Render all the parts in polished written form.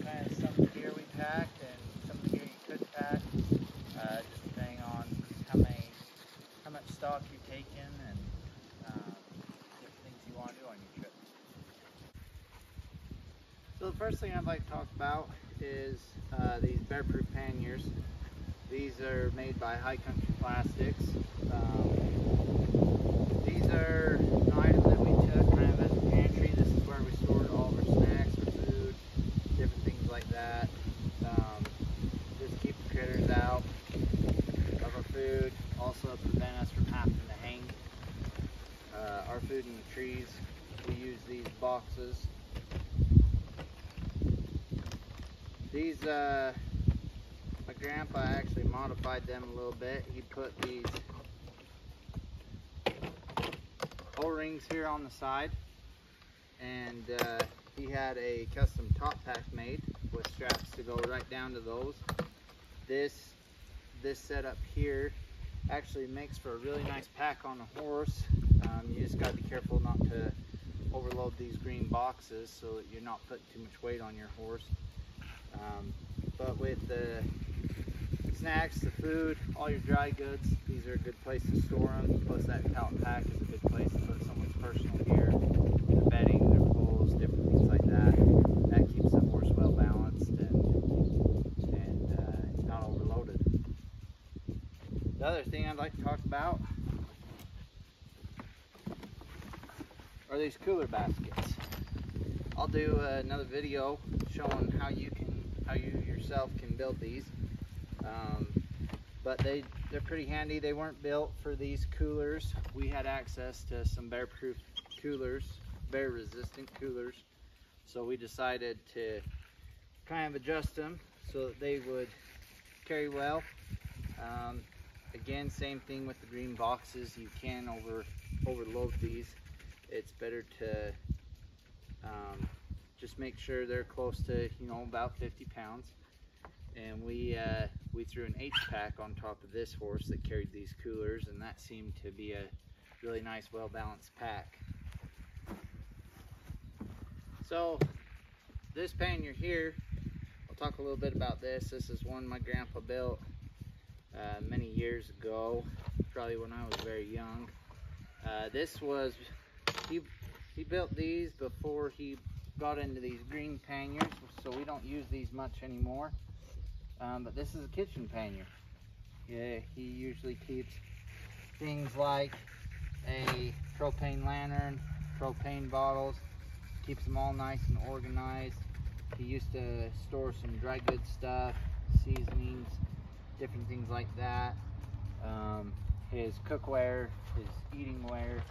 kind of some of the gear we packed and some of the gear you could pack, just depending on how much stock you're taking and different things you want to do on your trip. So the first thing I'd like to talk about is these bear-proof panniers. These are made by High Country Plastics. These are an item that we took kind of as a pantry. This is where we stored all of our snacks, our food, different things like that. Just keep the critters out of our food. Also prevent us from having to hang our food in the trees. We use these boxes. These, my grandpa actually modified them a little bit. He put these O-rings here on the side, and he had a custom top pack made with straps to go right down to those. This setup here actually makes for a really nice pack on a horse. You just got to be careful not to overload these green boxes so that you're not putting too much weight on your horse. But with the snacks, the food, all your dry goods, these are a good place to store them. Plus that pallet pack is a good place to put someone's personal gear, their bedding, their clothes, different things like that. That keeps the horse well balanced and it's not overloaded. The other thing I'd like to talk about are these cooler baskets. I'll do another video showing how you yourself can build these. But they're pretty handy. They weren't built for these coolers. We had access to some bear-proof coolers, bear-resistant coolers. So we decided to kind of adjust them so that they would carry well. Again, same thing with the green boxes. You can overload these. It's better to just make sure they're close to, about 50 pounds. And we threw an H-pack on top of this horse that carried these coolers, and that seemed to be a really nice, well-balanced pack. So this pannier here, I'll talk a little bit about this. This is one my grandpa built many years ago, probably when I was very young. He built these before he got into these green panniers, so we don't use these much anymore. But this is a kitchen pannier. Yeah, he usually keeps things like a propane lantern, propane bottles, keeps them all nice and organized. He used to store some dry goods stuff, seasonings, different things like that. His cookware, his eating ware,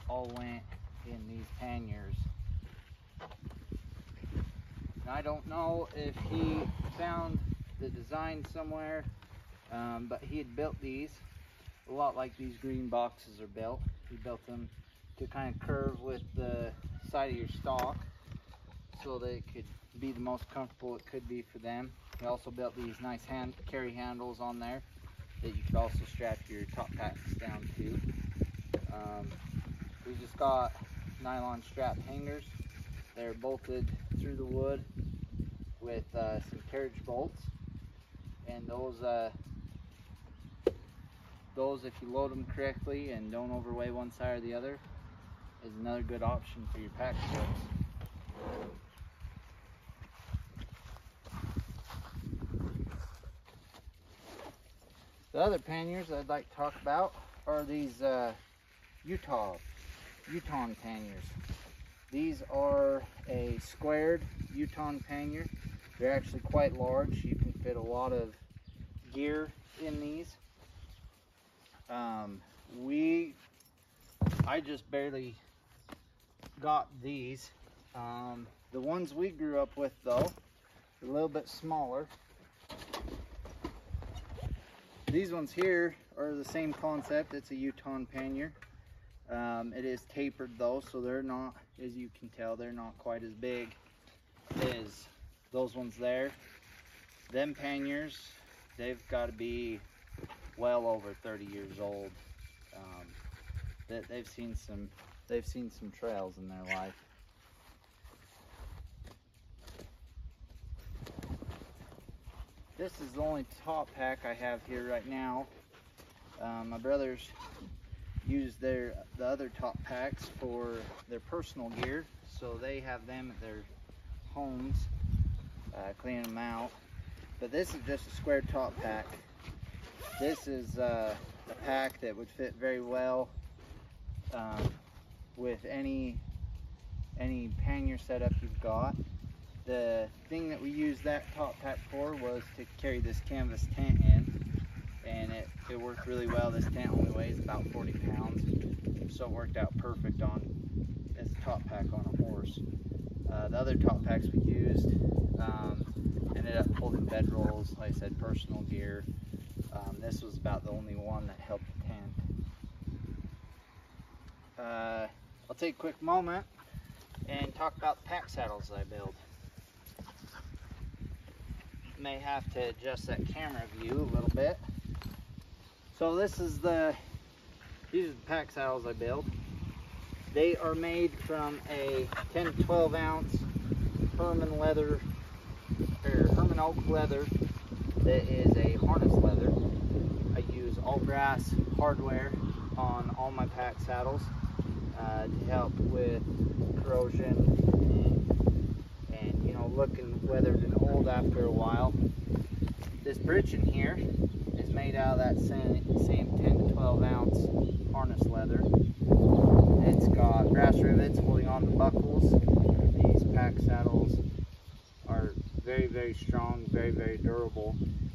all went in these panniers. Now, I don't know if he found the design somewhere, but he had built these a lot like these green boxes are built. He built them to kind of curve with the side of your stock so that it could be the most comfortable it could be for them. He also built these nice carry handles on there that you could also strap your top packs down to. We just got nylon strap hangers. They're bolted through the wood with some carriage bolts, and those, if you load them correctly and don't overweigh one side or the other, is another good option for your pack strips. The other panniers I'd like to talk about are these Utah panniers. These are a squared Utah pannier. They're actually quite large. You can fit a lot of gear in these. I just barely got these. The ones we grew up with, though, are a little bit smaller. These ones here are the same concept. It's a Utah pannier. It is tapered though, so they're not, as you can tell, they're not quite as big as those ones there. Them panniers, they've got to be well over 30 years old. They've seen some trails in their life. This is the only top pack I have here right now. My brothers use the other top packs for their personal gear, so they have them at their homes, cleaning them out. But this is just a square top pack. This is a pack that would fit very well with any pannier setup you've got. The thing that we used that top pack for was to carry this canvas tent in, and it worked really well. This tent only weighs about 40 pounds, so it worked out perfect as a top pack on a horse. The other top packs we used ended up holding bedrolls, like I said, personal gear. This was about the only one that held the tent. I'll take a quick moment and talk about the pack saddles I build. May have to adjust that camera view a little bit. So these are the pack saddles I build. They are made from a 10 to 12 ounce Herman oak leather that is a harness leather. I use all grass hardware on all my pack saddles to help with corrosion and you know, looking weathered and old after a while. This britch in here is made out of that same 10 to 12 ounce harness leather. It's got brass rivets holding on to buckles. These pack saddles are very, very strong, very, very durable,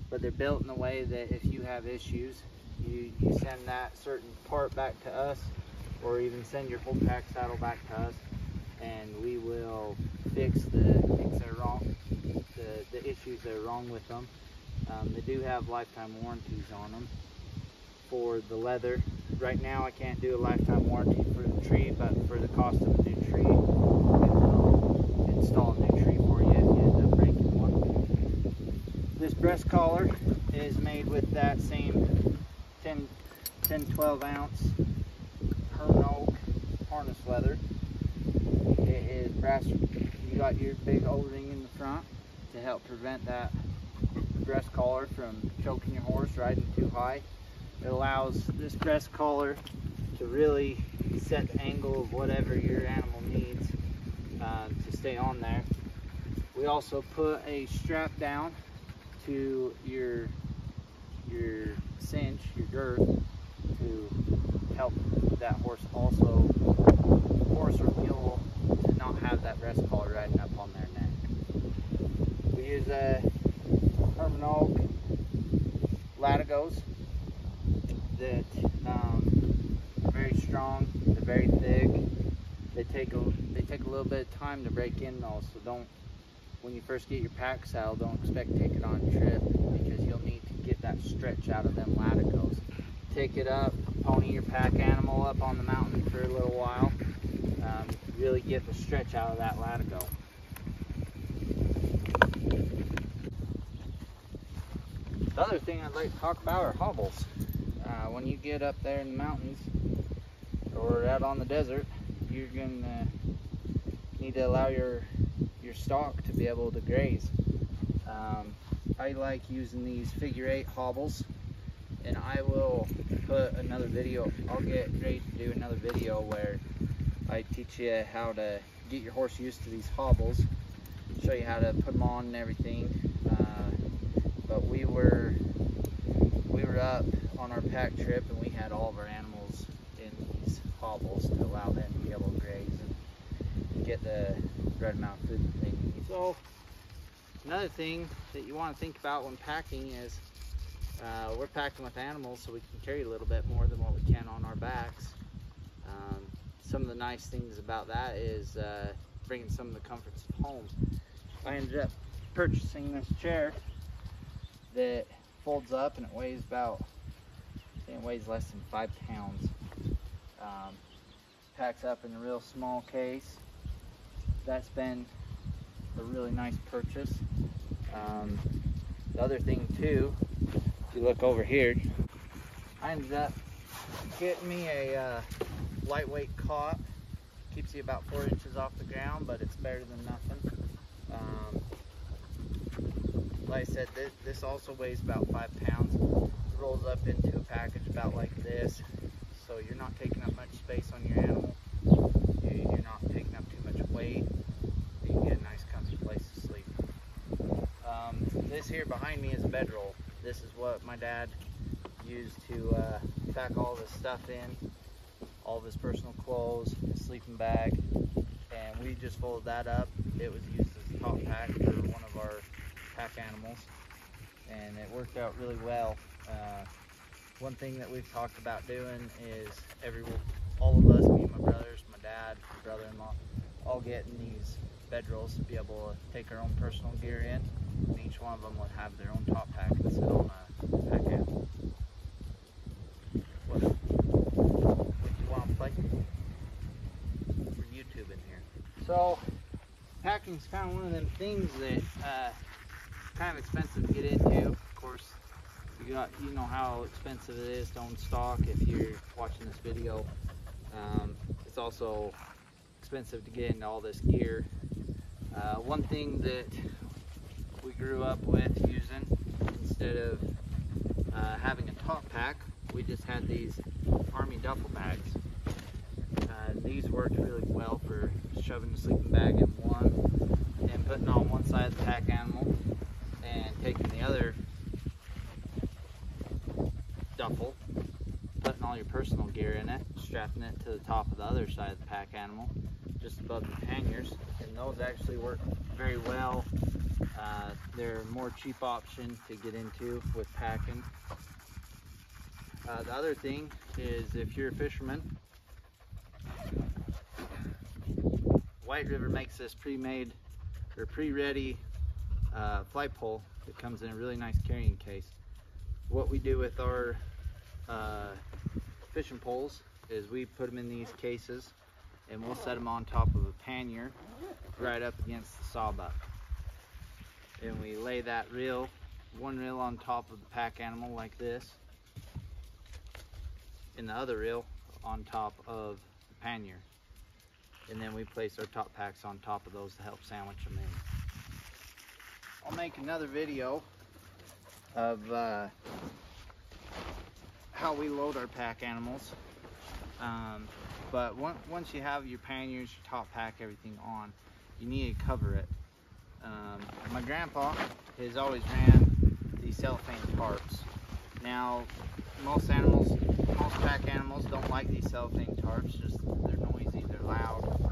but they're built in a way that if you have issues, you send that certain part back to us, or even send your whole pack saddle back to us, and we will fix the issues that are wrong with them. They do have lifetime warranties on them. For the leather, right now I can't do a lifetime warranty for the tree, but for the cost of a new tree, we will install a new tree for you if you end up breaking one. This breast collar is made with that same 10-12 ounce Herman oak harness leather. It is brass. You got your big O-ring in the front to help prevent that breast collar from choking your horse riding too high. It allows this breast collar to really set the angle of whatever your animal needs to stay on there. We also put a strap down to your cinch, your girth, to help that horse or mule to not have that breast collar riding up on their neck. We use a Herman oak latigos that are very strong, they're very thick. They take a little bit of time to break in though, so when you first get your pack saddle, don't expect to take it on a trip, because you'll need to get that stretch out of them latigos. Take it up, pony your pack animal up on the mountain for a little while, really get the stretch out of that latigo. The other thing I'd like to talk about are hobbles. When you get up there in the mountains or out on the desert, you're going to need to allow your stock to be able to graze. I like using these figure 8 hobbles, and I will put another video. I'll get ready to do another video where I teach you how to get your horse used to these hobbles, show you how to put them on and everything. But we were up on our pack trip, and we had all of our animals in these hobbles to allow them to be able to graze and get the right amount of food that they need. So another thing that you want to think about when packing is we're packing with animals, so we can carry a little bit more than what we can on our backs. Some of the nice things about that is bringing some of the comforts of home. I ended up purchasing this chair that folds up, and it weighs less than 5 pounds. Packs up in a real small case. That's been a really nice purchase. The other thing too, if you look over here, I ended up getting me a lightweight cot. Keeps you about 4 inches off the ground, but it's better than nothing. like I said, this also weighs about 5 pounds. It rolls up into a package about like this, so you're not taking up much space on your animal. You're not taking up too much weight. You can get a nice comfy place to sleep. This here behind me is a bedroll. This is what my dad used to pack all this stuff in, all of his personal clothes, his sleeping bag, and we just folded that up. It was used as a top pack for one of our pack animals, and it worked out really well. One thing that we've talked about doing is all of us, me and my brothers, my dad, my brother-in-law, all getting these bedrolls to be able to take our own personal gear in, and each one of them would have their own top pack and sit on a pack animal. What do you want to play? We're YouTubing here. So, packing's kind of one of them things that kind of expensive to get into. Of course, you know how expensive it is to own stock if you're watching this video. It's also expensive to get into all this gear. One thing that we grew up with using, instead of having a top pack, we just had these army duffel bags. These worked really well for shoving the sleeping bag in one and putting on one side of the pack animal and taking the other duffel, putting all your personal gear in it, strapping it to the top of the other side of the pack animal, just above the panniers, and those actually work very well. They're a more cheap option to get into with packing. The other thing is, if you're a fisherman, White River makes this pre-made or pre-ready flight pole that comes in a really nice carrying case. What we do with our fishing poles is we put them in these cases, and we'll set them on top of a pannier right up against the sawbuck. And we lay that one reel on top of the pack animal like this, and the other reel on top of the pannier. And then we place our top packs on top of those to help sandwich them in. I'll make another video of how we load our pack animals. But once you have your panniers, your top pack, everything on, you need to cover it. My grandpa has always ran these cellophane tarps. Now, most pack animals don't like these cellophane tarps. Just they're noisy, they're loud.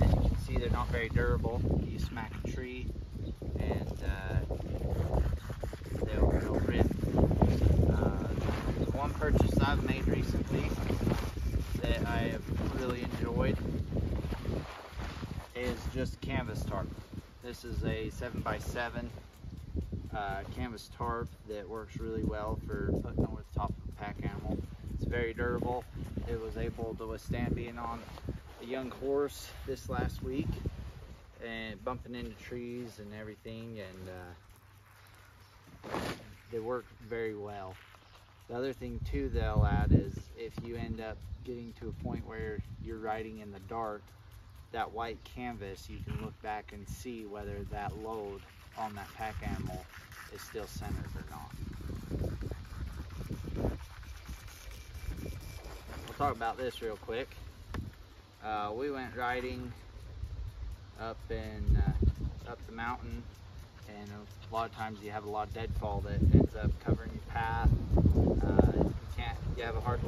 As you can see, they're not very durable. You smack a tree and they'll rip. The one purchase I've made recently that I have really enjoyed is just canvas tarp. This is a 7x7 canvas tarp that works really well for putting over the top of the pack animal. It's very durable. It was able to withstand being on a young horse this last week and bumping into trees and everything, and they work very well. The other thing too that I'll add is, if you end up getting to a point where you're riding in the dark, that white canvas, you can look back and see whether that load on that pack animal is still centered or not. We'll talk about this real quick. We went riding up the mountain, and a lot of times you have a lot of deadfall that ends up covering your path. You have a hard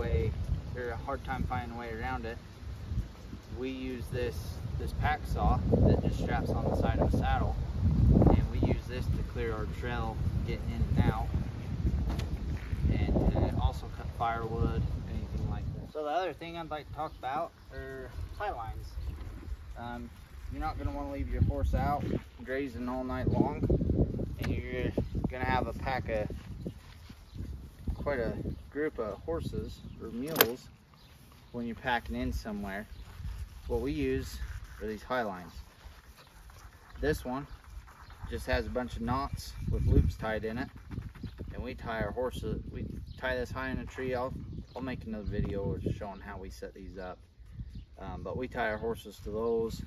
time finding a way around it. We use this pack saw that just straps on the side of a saddle, and we use this to clear our trail getting in and out, and also cut firewood, anything like that. So the other thing I'd like to talk about are tie lines. You're not going to want to leave your horse out grazing all night long, and you're going to have quite a group of horses or mules when you're packing in somewhere. What we use are these high lines. This one just has a bunch of knots with loops tied in it, and we tie our horses. We tie this high in a tree. I'll make another video showing how we set these up, but we tie our horses to those.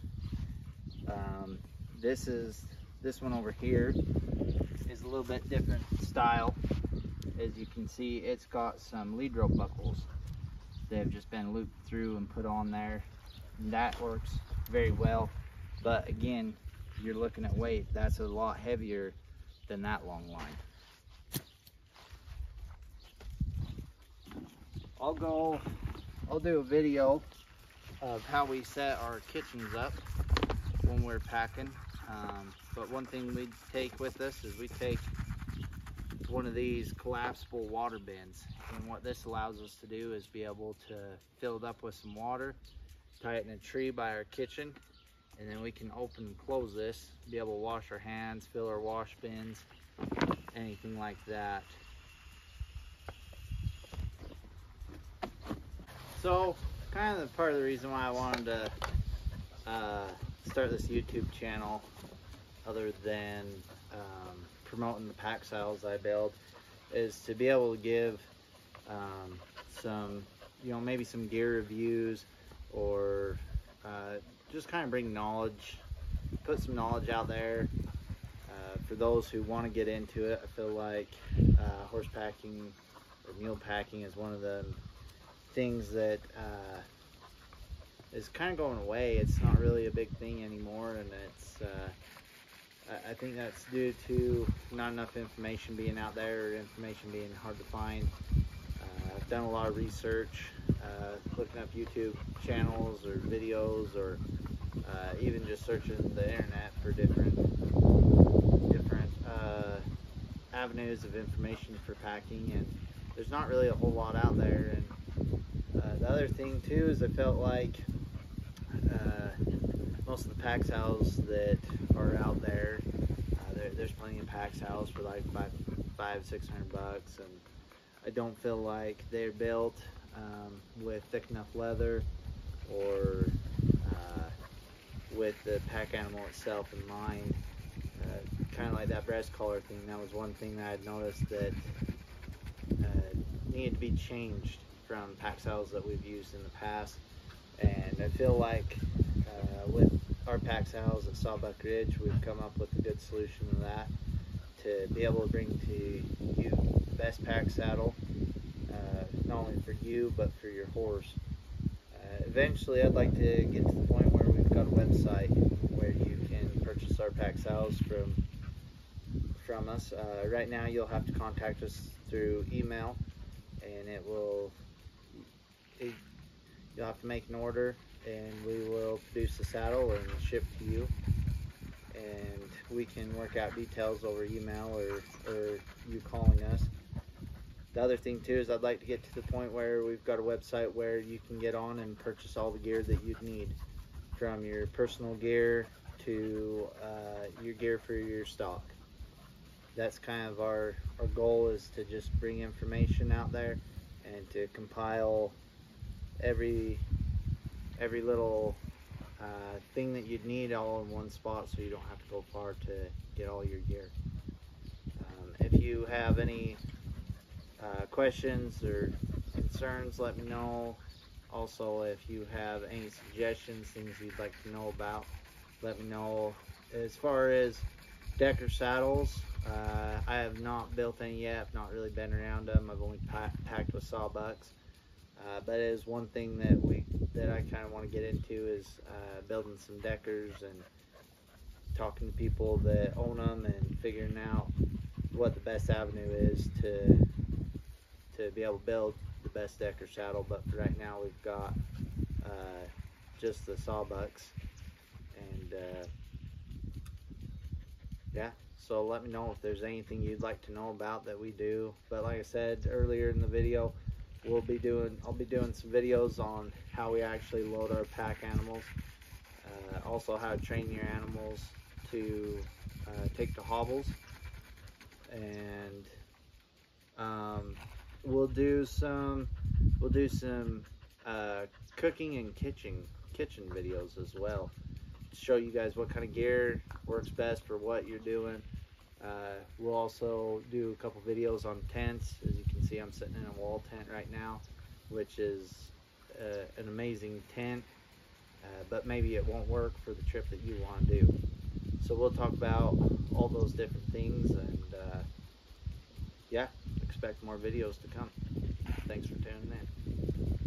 This is This one over here is a little bit different style. As you can see, it's got some lead rope buckles that have just been looped through and put on there, and that works very well. But again, you're looking at weight, that's a lot heavier than that long line. I'll do a video of how we set our kitchens up when we're packing. But one thing we take with us is we take one of these collapsible water bins, and what this allows us to do is be able to fill it up with some water, tie it in a tree by our kitchen, and then we can open and close this, be able to wash our hands, fill our wash bins, anything like that. So kind of the part of the reason why I wanted to start this YouTube channel, other than promoting the pack saddles I build, is to be able to give some, maybe some gear reviews, or just kind of bring knowledge, put some knowledge out there for those who want to get into it. I feel like horse packing or mule packing is one of the things that is kind of going away. It's not really a big thing anymore, and it's I think that's due to not enough information being out there, or information being hard to find. I've done a lot of research, looking up YouTube channels or videos, or even just searching the internet for different avenues of information for packing, and there's not really a whole lot out there. And the other thing too is I felt like most of the pack saddles that are out there, there's plenty of pack saddles for like $500-600, and I don't feel like they're built with thick enough leather, or with the pack animal itself in mind. Kind of like that breast collar thing, that was one thing that I'd noticed that needed to be changed from pack saddles that we've used in the past. And I feel like with our pack saddles at Sawbuck Ridge, we've come up with a good solution to that, to be able to bring to you the best pack saddle, not only for you but for your horse. Eventually I'd like to get to the point where we've got a website where you can purchase our pack saddles from us. Right now you'll have to contact us through email, and you'll have to make an order, and we will produce the saddle and ship to you, and we can work out details over email, or you calling us. The other thing too is I'd like to get to the point where we've got a website where you can get on and purchase all the gear that you'd need, from your personal gear to your gear for your stock. That's kind of our goal, is to just bring information out there and to compile every little thing that you'd need all in one spot, so you don't have to go far to get all your gear. If you have any questions or concerns, let me know. Also, if you have any suggestions, things you'd like to know about, let me know. As far as Decker saddles, I have not built any yet. I've not really been around them. I've only packed with Sawbucks. But it is one thing that I kind of want to get into, is building some Deckers and talking to people that own them, and figuring out what the best avenue is to be able to build the best Decker saddle. But for right now, we've got just the Sawbucks, and yeah. So let me know if there's anything you'd like to know about that we do. But like I said earlier in the video, I'll be doing some videos on how we actually load our pack animals, also how to train your animals to take to hobbles, and we'll do some cooking and kitchen videos as well, to show you guys what kind of gear works best for what you're doing. We'll also do a couple videos on tents. As you can see, I'm sitting in a wall tent right now, which is an amazing tent, but maybe it won't work for the trip that you want to do. So we'll talk about all those different things, and yeah, expect more videos to come. Thanks for tuning in.